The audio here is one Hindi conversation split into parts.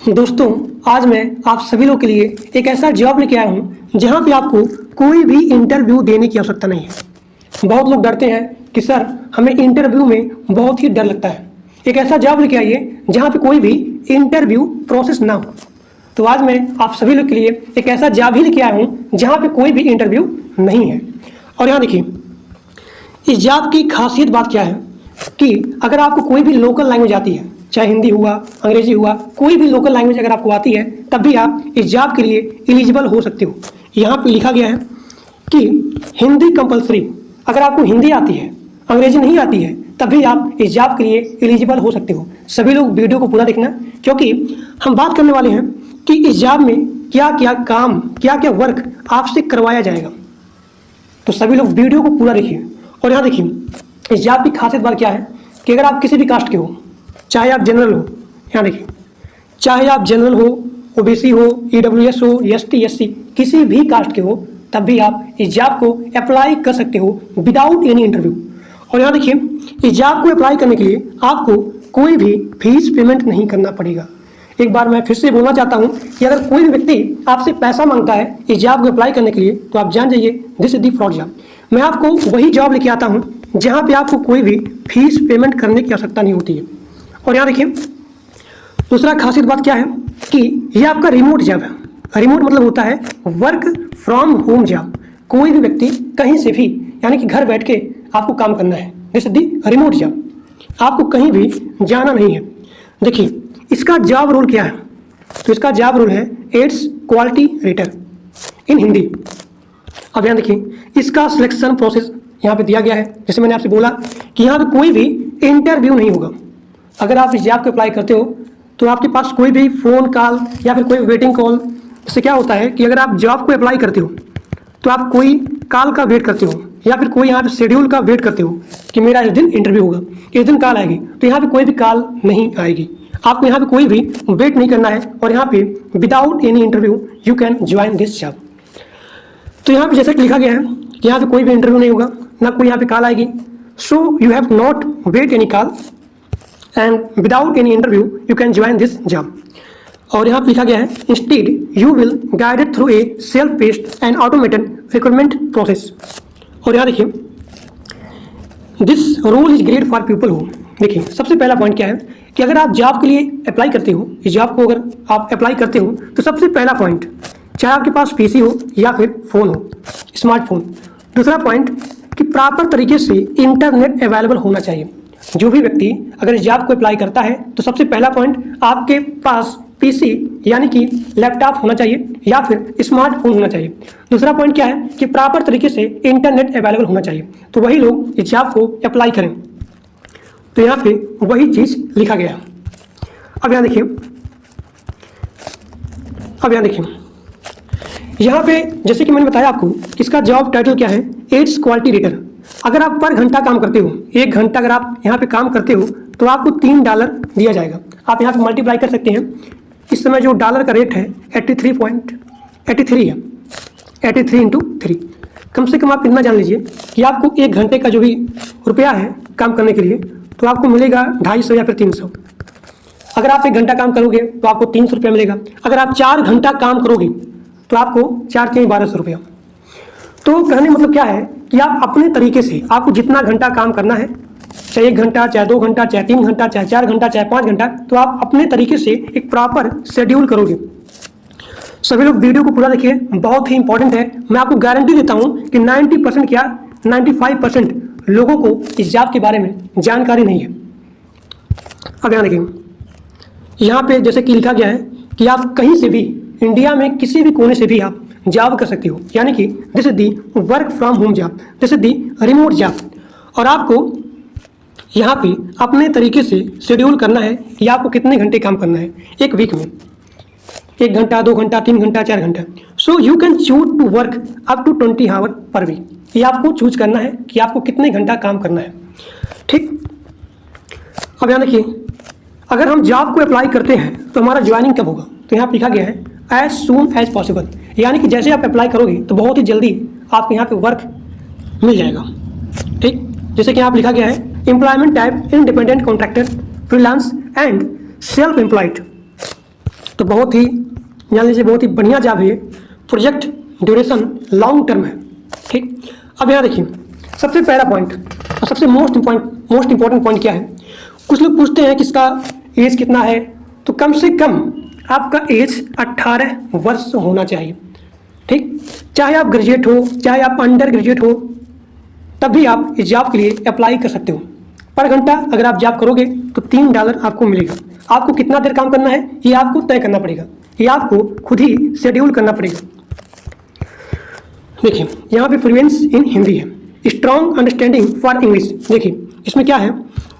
दोस्तों, आज मैं आप सभी लोग के लिए एक ऐसा जॉब लेके आया हूँ जहाँ पे आपको कोई भी इंटरव्यू देने की आवश्यकता नहीं है। बहुत लोग डरते हैं कि सर हमें इंटरव्यू में बहुत ही डर लगता है। एक ऐसा जॉब लेके आइए जहाँ पे कोई भी इंटरव्यू प्रोसेस ना हो। तो आज मैं आप सभी लोग के लिए एक ऐसा जॉब ही लेके आया हूँ जहाँ पे कोई भी इंटरव्यू नहीं है। और यहाँ देखिए, इस जॉब की खासियत बात क्या है कि अगर आपको कोई भी लोकल लैंग्वेज आती है, चाहे हिंदी हुआ, अंग्रेजी हुआ, कोई भी लोकल लैंग्वेज अगर आपको आती है, तब भी आप इस जॉब के लिए एलिजिबल हो सकते हो। यहाँ पे लिखा गया है कि हिंदी कंपलसरी। अगर आपको हिंदी आती है, अंग्रेजी नहीं आती है, तब भी आप इस जॉब के लिए एलिजिबल हो सकते हो। सभी लोग वीडियो को पूरा देखना, क्योंकि हम बात करने वाले हैं कि इस जॉब में क्या क्या काम, क्या क्या वर्क आपसे करवाया जाएगा। तो सभी लोग वीडियो को पूरा देखिए। और यहाँ देखिए, इस जॉब की खासियत बात क्या है कि अगर आप किसी भी कास्ट के हो, चाहे आप जनरल हो, यहाँ देखिए, चाहे आप जनरल हो, ओबीसी हो, ईडब्ल्यूएस हो, एसटी, एससी, किसी भी कास्ट के हो, तब भी आप इस जॉब को अप्लाई कर सकते हो विदाउट एनी इंटरव्यू। और यहाँ देखिए, इस जॉब को अप्लाई करने के लिए आपको कोई भी फीस पेमेंट नहीं करना पड़ेगा। एक बार मैं फिर से बोलना चाहता हूँ कि अगर कोई भी व्यक्ति आपसे पैसा मांगता है इस जॉब को अप्लाई करने के लिए, तो आप जान जाइए this is the fraud job. मैं आपको वही जॉब लेके आता हूँ जहाँ पे आपको कोई भी फीस पेमेंट करने की आवश्यकता नहीं होती है। और यहाँ देखिए, दूसरा खासियत बात क्या है कि ये आपका रिमोट जॉब है। रिमोट मतलब होता है वर्क फ्रॉम होम जॉब। कोई भी व्यक्ति कहीं से भी, यानी कि घर बैठ के आपको काम करना है। This is the remote job. आपको कहीं भी जाना नहीं है। देखिए, इसका जॉब रोल क्या है। तो इसका जॉब रोल है एड्स क्वालिटी रेटर इन हिंदी। अब यहाँ देखिए, इसका सिलेक्शन प्रोसेस यहाँ पे दिया गया है। जैसे मैंने आपसे बोला कि यहाँ पे कोई भी इंटरव्यू नहीं होगा। अगर आप इस जॉब को अप्लाई करते हो तो आपके पास कोई भी फ़ोन कॉल या फिर कोई वेटिंग कॉल, इससे क्या होता है कि अगर आप जॉब को अप्लाई करते हो तो आप कोई कॉल का वेट करते हो या फिर कोई यहाँ पे शेड्यूल का वेट करते हो कि मेरा इस दिन इंटरव्यू होगा, इस दिन कॉल आएगी। तो यहाँ पे कोई भी कॉल नहीं आएगी। आपको यहाँ पे कोई भी वेट नहीं करना है। और यहाँ पे without any interview you can join this job. तो यहाँ पे जैसे कि लिखा गया है कि यहाँ पे कोई भी इंटरव्यू नहीं होगा, ना कोई यहाँ पे कॉल आएगी। So you have not wait any call and without any interview you can join this job। और यहाँ पे लिखा गया है instead you will guided through a self-paced and automated recruitment process। और यहाँ देखिए, this role is great for people who, देखिए सबसे पहला पॉइंट क्या है कि अगर आप जॉब के लिए अप्लाई करते हो, इस जॉब को अगर आप अप्लाई करते हो तो सबसे पहला पॉइंट, चाहे आपके पास पीसी हो या फिर फ़ोन हो, स्मार्टफोन। दूसरा पॉइंट कि प्रॉपर तरीके से इंटरनेट अवेलेबल होना चाहिए। जो भी व्यक्ति अगर इस जॉब को अप्लाई करता है तो सबसे पहला पॉइंट, आपके पास पीसी यानी कि लैपटॉप होना चाहिए या फिर स्मार्टफोन होना चाहिए। दूसरा पॉइंट क्या है कि प्रॉपर तरीके से इंटरनेट अवेलेबल होना चाहिए, तो वही लोग इस जॉब को अप्लाई करें। तो यहाँ पे वही चीज़ लिखा गया है। अब यहाँ देखिए, यहाँ पे जैसे कि मैंने बताया आपको कि इसका जॉब टाइटल क्या है, एड्स क्वालिटी रेटर। अगर आप पर घंटा काम करते हो, 1 घंटा अगर आप यहाँ पे काम करते हो तो आपको $3 दिया जाएगा। आप यहाँ पे मल्टीप्लाई कर सकते हैं। इस समय जो डॉलर का रेट है 83.83 है, 83 × 3। कम से कम आप इतना जान लीजिए कि आपको 1 घंटे का जो भी रुपया है काम करने के लिए, तो आपको मिलेगा 250 या फिर 300। अगर आप 1 घंटा काम करोगे तो आपको 300 रुपया मिलेगा। अगर आप 4 घंटा काम करोगे तो आपको 4×3=1200 रुपया। तो कहने मतलब क्या है कि आप अपने तरीके से, आपको जितना घंटा काम करना है, चाहे 1 घंटा, चाहे 2 घंटा, चाहे 3 घंटा, चाहे 4 घंटा, चाहे 5 घंटा, तो आप अपने तरीके से एक प्रॉपर शेड्यूल करोगे। सभी लोग वीडियो को पूरा देखिए, बहुत ही इंपॉर्टेंट है। मैं आपको गारंटी देता हूँ कि 90% क्या 95% लोगों को इस जॉब के बारे में जानकारी नहीं है। अब यहाँ देखिए, यहाँ पे जैसे कि लिखा गया है कि आप कहीं से भी, इंडिया में किसी भी कोने से भी आप जॉब कर सकते हो, यानी कि this is the work from home job, this is the remote job. और आपको यहाँ पे अपने तरीके से शेड्यूल करना है कि आपको कितने घंटे काम करना है एक वीक में, 1 घंटा, 2 घंटा, 3 घंटा, 4 घंटा। So you can choose to work up to 20 hour per week. ये आपको चूज करना है कि आपको कितने घंटा काम करना है, ठीक। अब यहाँ देखिए, अगर हम जॉब को अप्लाई करते हैं तो हमारा ज्वाइनिंग कब होगा। तो यहाँ पर लिखा गया है एज सून एज पॉसिबल, यानी कि जैसे आप अप्लाई करोगे तो बहुत ही जल्दी आपको यहाँ पे वर्क मिल जाएगा, ठीक। जैसे कि यहाँ पे लिखा गया है employment type independent contractor, freelance and self employed. तो बहुत ही जान लीजिए बहुत ही बढ़िया जॉब है। प्रोजेक्ट ड्यूरेशन लॉन्ग टर्म है। ठीक, अब यहाँ देखिए सबसे पहला पॉइंट और सबसे मोस्ट इंपॉर्टेंट पॉइंट क्या है। कुछ लोग पूछते हैं कि इसका एज कितना है, तो कम से कम आपका एज 18 वर्ष होना चाहिए। ठीक, चाहे आप ग्रेजुएट हो चाहे आप अंडर ग्रेजुएट हो, तब भी आप इस जॉब के लिए अप्लाई कर सकते हो। पर घंटा अगर आप जॉब करोगे तो $3 आपको मिलेगा। आपको कितना देर काम करना है ये आपको तय करना पड़ेगा, ये आपको खुद ही शेड्यूल करना पड़ेगा। देखिए यहाँ पे फ्लुएंस इन हिंदी है, स्ट्रॉन्ग अंडरस्टैंडिंग फॉर इंग्लिश। देखिए इसमें क्या है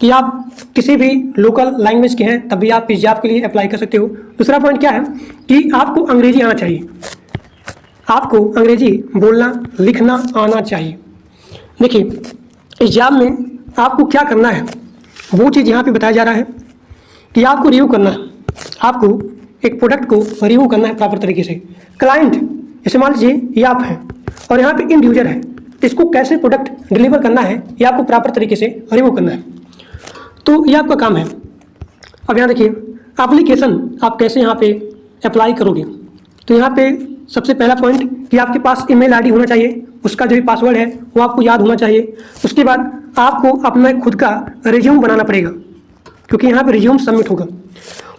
कि आप किसी भी लोकल लैंग्वेज के हैं तब भी आप इस जॉब के लिए अप्लाई कर सकते हो। दूसरा पॉइंट क्या है कि आपको अंग्रेजी आना चाहिए, आपको अंग्रेजी बोलना लिखना आना चाहिए। देखिए इस जॉब में आपको क्या करना है वो चीज़ यहाँ पे बताया जा रहा है कि आपको रिव्यू करना है, आपको एक प्रोडक्ट को रिव्यू करना है प्रॉपर तरीके से। क्लाइंट जैसे मान लीजिए ये आप हैं और यहाँ पे इंड यूजर है, तो इसको कैसे प्रोडक्ट डिलीवर करना है ये आपको प्रॉपर तरीके से रिव्यू करना है, तो ये आपका काम है। अब यहाँ देखिए एप्लीकेशन आप कैसे यहाँ पे अप्लाई करोगे, तो यहाँ पे सबसे पहला पॉइंट कि आपके पास ईमेल आईडी होना चाहिए, उसका जो भी पासवर्ड है वो आपको याद होना चाहिए। उसके बाद आपको अपना खुद का रिज्यूम बनाना पड़ेगा क्योंकि यहाँ पे रिज्यूम सबमिट होगा।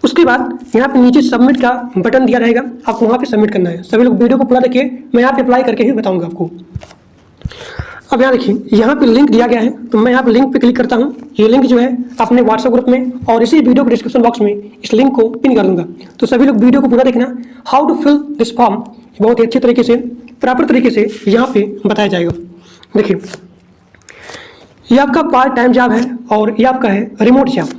उसके बाद यहाँ पे नीचे सबमिट का बटन दिया रहेगा, आपको वहाँ पे सबमिट करना है। सभी लोग वीडियो को पूरा देखिए, मैं यहाँ पे अप्लाई करके ही बताऊँगा आपको। अब यहाँ देखिए यहाँ पे लिंक दिया गया है, तो मैं यहाँ पे लिंक पे क्लिक करता हूँ। ये लिंक जो है अपने व्हाट्सएप ग्रुप में और इसी वीडियो के डिस्क्रिप्शन बॉक्स में इस लिंक को पिन कर दूंगा। तो सभी लोग वीडियो को पूरा देखना। How to fill this form बहुत ही अच्छे तरीके से प्रॉपर तरीके से यहाँ पे बताया जाएगा। देखिए ये आपका पार्ट टाइम जॉब है और ये आपका है रिमोट जॉब।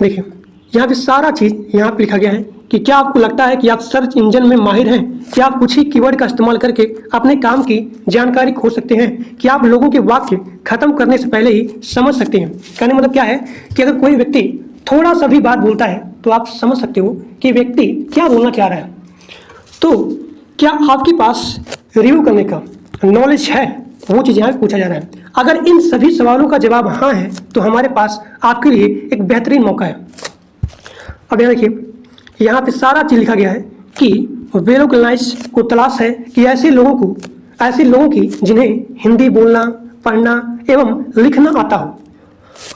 देखिए यहाँ पे सारा चीज़ यहाँ पे लिखा गया है कि क्या आपको लगता है कि आप सर्च इंजन में माहिर हैं, क्या आप कुछ ही कीवर्ड का इस्तेमाल करके अपने काम की जानकारी खोज सकते हैं, कि आप लोगों के वाक्य खत्म करने से पहले ही समझ सकते हैं। कहने मतलब क्या है कि अगर कोई व्यक्ति थोड़ा सा भी बात बोलता है तो आप समझ सकते हो कि व्यक्ति क्या बोलना चाह रहा है। तो क्या आपके पास रिव्यू करने का नॉलेज है, वो चीज़ यहाँ पूछा जा रहा है। अगर इन सभी सवालों का जवाब हाँ है तो हमारे पास आपके लिए एक बेहतरीन मौका है। अब यहाँ देखिए यहाँ पे सारा चीज़ लिखा गया है कि वे लोग क्लाइंट्स को तलाश है कि ऐसे लोगों की जिन्हें हिंदी बोलना पढ़ना एवं लिखना आता हो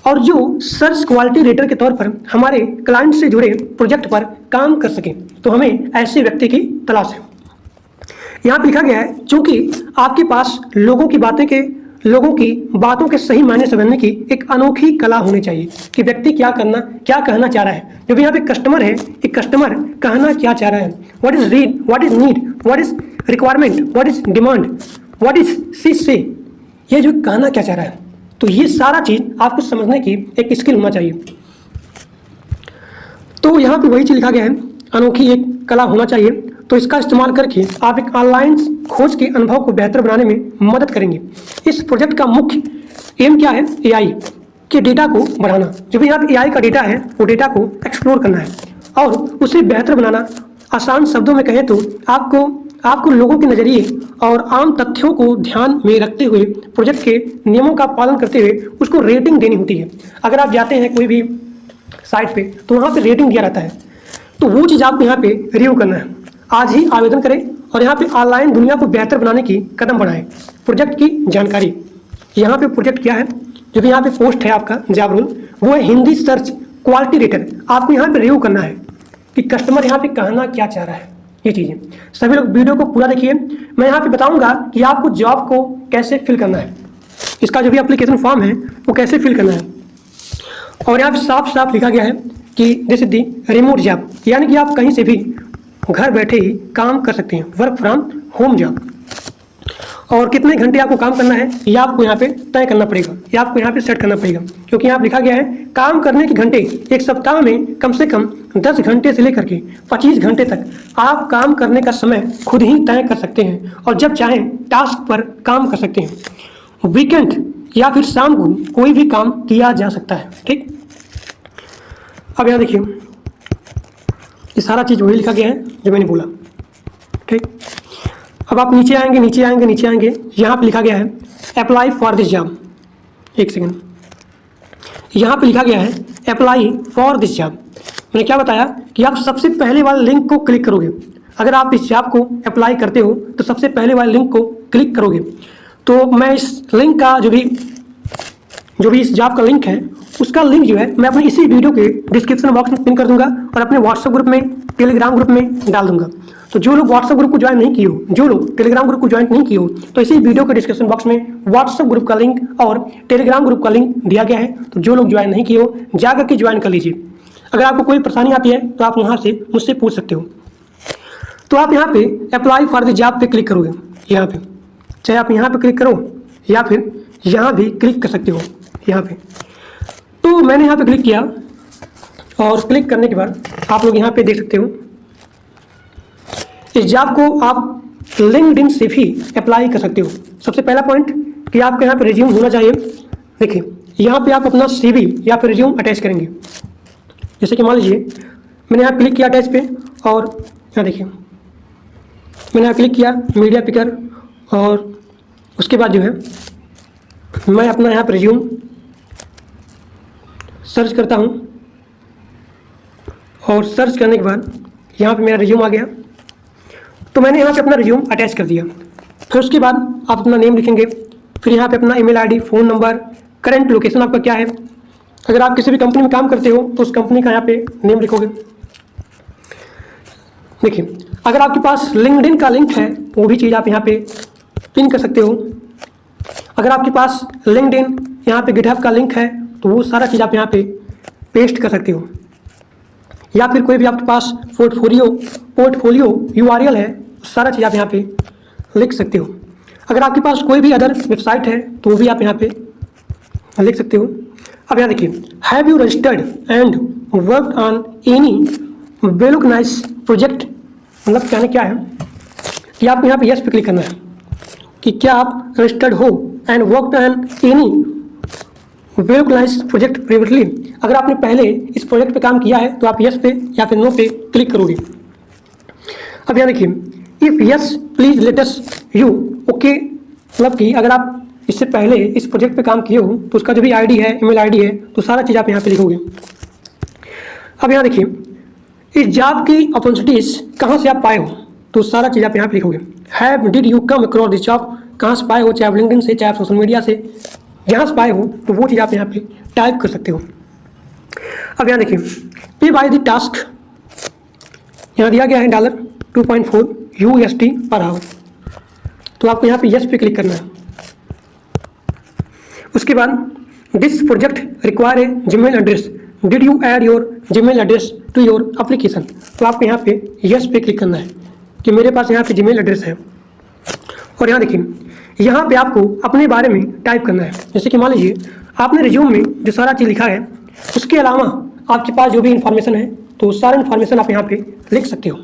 और जो सर्च क्वालिटी रेटर के तौर पर हमारे क्लाइंट से जुड़े प्रोजेक्ट पर काम कर सकें, तो हमें ऐसे व्यक्ति की तलाश है। यहाँ पे लिखा गया है क्योंकि आपके पास लोगों की बातों के सही मायने समझने की एक अनोखी कला होनी चाहिए कि व्यक्ति क्या कहना चाह रहा है। जो भी यहाँ पे कस्टमर है, एक कस्टमर कहना क्या चाह रहा है, what is need, what is requirement, what is demand, what is से, ये जो कहना क्या चाह रहा है, तो ये सारा चीज़ आपको समझने की एक स्किल होना चाहिए। तो यहाँ पे वही चीज़ लिखा गया है, अनोखी एक कला होना चाहिए। तो इसका इस्तेमाल करके आप एक ऑनलाइन खोज के अनुभव को बेहतर बनाने में मदद करेंगे। इस प्रोजेक्ट का मुख्य एम क्या है, एआई के डेटा को बढ़ाना। जो भी यहाँ पे एआई का डेटा है वो डेटा को एक्सप्लोर करना है और उसे बेहतर बनाना। आसान शब्दों में कहें तो आपको लोगों के नज़रिए और आम तथ्यों को ध्यान में रखते हुए प्रोजेक्ट के नियमों का पालन करते हुए उसको रेटिंग देनी होती है। अगर आप जाते हैं कोई भी साइट पे तो वहाँ पे रेटिंग दिया रहता है, तो वो चीज़ आपको यहाँ पे रिव्यू करना है। आज ही आवेदन करें और यहाँ पे ऑनलाइन दुनिया को बेहतर बनाने की कदम बढ़ाएं। प्रोजेक्ट की जानकारी, यहाँ पे प्रोजेक्ट क्या है, जो भी यहाँ पे पोस्ट है आपका जॉब रोल, वो है हिंदी सर्च क्वालिटी रेटर। आपको यहाँ पे रिव्यू करना है कि कस्टमर यहाँ पे कहना क्या चाह रहा है। ये चीज़ें सभी लोग वीडियो को पूरा देखिए। मैं यहाँ पे बताऊँगा कि आपको जॉब को कैसे फिल करना है, इसका जो भी एप्लीकेशन फॉर्म है वो कैसे फिल करना है। और यहाँ पे साफ साफ लिखा गया है कि this is the remote job, यानी कि आप कहीं से भी घर बैठे ही काम कर सकते हैं, वर्क फ्रॉम होम जॉब। और कितने घंटे आपको काम करना है ये आपको यहाँ पे तय करना पड़ेगा, ये आपको यहाँ पे सेट करना पड़ेगा, क्योंकि यहाँ लिखा गया है काम करने के घंटे एक सप्ताह में कम से कम 10 घंटे से लेकर के 25 घंटे तक आप काम करने का समय खुद ही तय कर सकते हैं और जब चाहें टास्क पर काम कर सकते हैं। वीकेंड या फिर शाम को कोई भी काम किया जा सकता है। ठीक, अब यहाँ देखिए ये सारा चीज़ वही लिखा गया है जो मैंने बोला। ठीक, अब आप नीचे आएंगे, यहाँ पे लिखा गया है अप्लाई फॉर दिस जॉब। एक सेकेंड, यहाँ पे लिखा गया है अप्लाई फॉर दिस जॉब, मैंने क्या बताया कि आप सबसे पहले वाले लिंक को क्लिक करोगे। अगर आप इस जॉब को अप्लाई करते हो तो सबसे पहले वाले लिंक को क्लिक करोगे। तो मैं इस लिंक का जो भी इस जॉब का लिंक है उसका लिंक जो है मैं अपने इसी वीडियो के डिस्क्रिप्शन बॉक्स में पिन कर दूंगा और अपने व्हाट्सएप ग्रुप में, टेलीग्राम ग्रुप में डाल दूंगा। तो जो लोग व्हाट्सएप ग्रुप को ज्वाइन नहीं किए हो, जो लोग टेलीग्राम ग्रुप को ज्वाइन नहीं किए हो, तो इसी वीडियो के डिस्क्रिप्शन बॉक्स में व्हाट्सएप ग्रुप का लिंक और टेलीग्राम ग्रुप का लिंक दिया गया है। तो जो लोग ज्वाइन नहीं किए हो जाकर के ज्वाइन कर लीजिए। अगर आपको कोई परेशानी आती है तो आप वहाँ से मुझसे पूछ सकते हो। तो आप यहाँ पे अप्लाई फॉर द जॉब पे क्लिक करोगे। यहाँ पे चाहे आप यहाँ पे क्लिक करो या फिर यहाँ भी क्लिक कर सकते हो। यहाँ पे तो मैंने यहाँ पे क्लिक किया और क्लिक करने के बाद आप लोग यहाँ पे देख सकते हो इस जॉब को आप लिंक्डइन से भी अप्लाई कर सकते हो। सबसे पहला पॉइंट कि आपके यहाँ पे रिज्यूम होना चाहिए। देखिए यहाँ पे आप अपना CV या फिर रिज्यूम अटैच करेंगे। जैसे कि मान लीजिए मैंने यहाँ क्लिक किया अटैच पे और यहाँ देखिए मैंने यहाँ क्लिक किया मीडिया पिकर और उसके बाद जो है मैं अपना यहाँ पर रिज्यूम सर्च करता हूँ और सर्च करने के बाद यहाँ पे मेरा रिज्यूम आ गया। तो मैंने यहाँ पे अपना रिज्यूम अटैच कर दिया। फिर उसके बाद आप अपना नेम लिखेंगे, फिर यहाँ पे अपना email ID, phone number, current location आपका क्या है। अगर आप किसी भी कंपनी में काम करते हो तो उस कंपनी का यहाँ पे नेम लिखोगे। देखिए अगर आपके पास लिंक्डइन का लिंक है वो भी चीज़ आप यहाँ पे पिन कर सकते हो। अगर आपके पास लिंक्डइन यहाँ पे गिटहब का लिंक है तो वो सारा चीज़ आप यहाँ पे पेस्ट कर सकते हो। या फिर कोई भी आपके पास पोर्टफोलियो URL है सारा चीज़ आप यहाँ पे लिख सकते हो। अगर आपके पास कोई भी अदर वेबसाइट है तो वो भी आप यहाँ पे लिख सकते हो। अब यहाँ देखिए have you registered and worked on any well organise project, मतलब कहने क्या है कि आपको यहाँ पे यस पे क्लिक करना है कि क्या आप रजिस्टर्ड हो and worked on any well organise project previously. अगर आपने पहले इस प्रोजेक्ट पे काम किया है तो आप यस पे या फिर नो पे क्लिक करोगे। अब यहाँ देखिए if yes please let us you okay, मतलब कि अगर आप इससे पहले इस प्रोजेक्ट पे काम किए हो तो उसका जो भी ID है, ईमेल ID है, तो सारा चीज़ आप यहाँ पे लिखोगे। अब यहाँ देखिए इस जॉब की अपॉर्चुनिटीज़ कहाँ से आप पाए हो तो सारा चीज़ आप यहाँ पे लिखोगे। Have did you come across this job, कहाँ से पाए हो, चाहे आप लिंक्डइन से, चाहे आप सोशल मीडिया से, जहाँ से पाए हो तो वो चीज़ आप यहाँ पे टाइप कर सकते हो। अब यहाँ देखिए पे बाय द टास्क यहाँ दिया गया है $2.4 USD पर आवर। तो आपको यहाँ पे यस पे क्लिक करना है। उसके बाद this project require a Gmail address, did you add your Gmail address to your application. तो आपको यहाँ पे यस पे क्लिक करना है कि मेरे पास यहाँ पे जीमेल एड्रेस है। और यहाँ देखिए यहाँ पे आपको अपने बारे में टाइप करना है। जैसे कि मान लीजिए आपने रिज्यूम में जो सारा चीज़ लिखा है उसके अलावा आपके पास जो भी इंफॉर्मेशन है तो सारा इन्फॉर्मेशन आप यहाँ पे लिख सकते हो।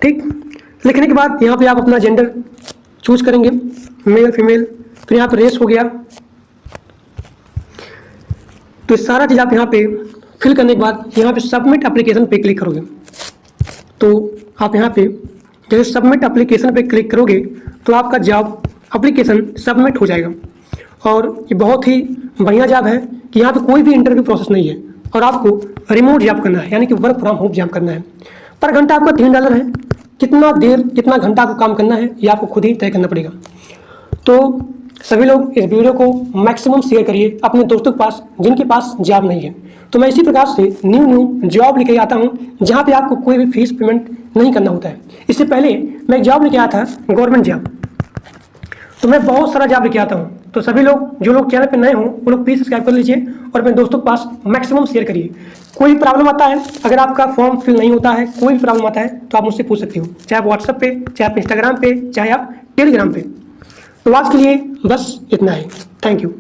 ठीक, लिखने के बाद यहाँ पे आप अपना जेंडर चूज करेंगे, मेल फीमेल, फिर यहाँ पे रेस हो गया। तो सारा चीज़ आप यहाँ पे फिल करने के बाद यहाँ पे सबमिट एप्लीकेशन पे क्लिक करोगे। तो आप यहाँ पे जैसे सबमिट एप्लीकेशन पे क्लिक करोगे तो आपका जॉब एप्लीकेशन सबमिट हो जाएगा। और ये बहुत ही बढ़िया जॉब है कि यहाँ पे कोई भी इंटरव्यू प्रोसेस नहीं है और आपको रिमोट जॉब करना है, यानी कि वर्क फ्रॉम होम जॉब करना है। पर घंटा आपका $3 है। कितना घंटा आपको काम करना है ये आपको खुद ही तय करना पड़ेगा। तो सभी लोग इस वीडियो को मैक्सिमम शेयर करिए अपने दोस्तों के पास जिनके पास जॉब नहीं है। तो मैं इसी प्रकार से न्यू जॉब लेके आता हूँ जहाँ पे आपको कोई भी फीस पेमेंट नहीं करना होता है। इससे पहले मैं एक जॉब लेके आया था, गवर्नमेंट जॉब। तो मैं बहुत सारा जॉब लेके आता हूँ। तो सभी लोग जो लोग चैनल पे नए हों वो लोग प्लीज़ सब्सक्राइब कर लीजिए और अपने दोस्तों के पास मैक्सिमम शेयर करिए। कोई प्रॉब्लम आता है, अगर आपका फॉर्म फिल नहीं होता है, कोई भी प्रॉब्लम आता है तो आप मुझसे पूछ सकते हो, चाहे आप व्हाट्सएप पे, चाहे आप इंस्टाग्राम पे, चाहे आप टेलीग्राम पे। तो आज के लिए बस इतना ही। Thank you.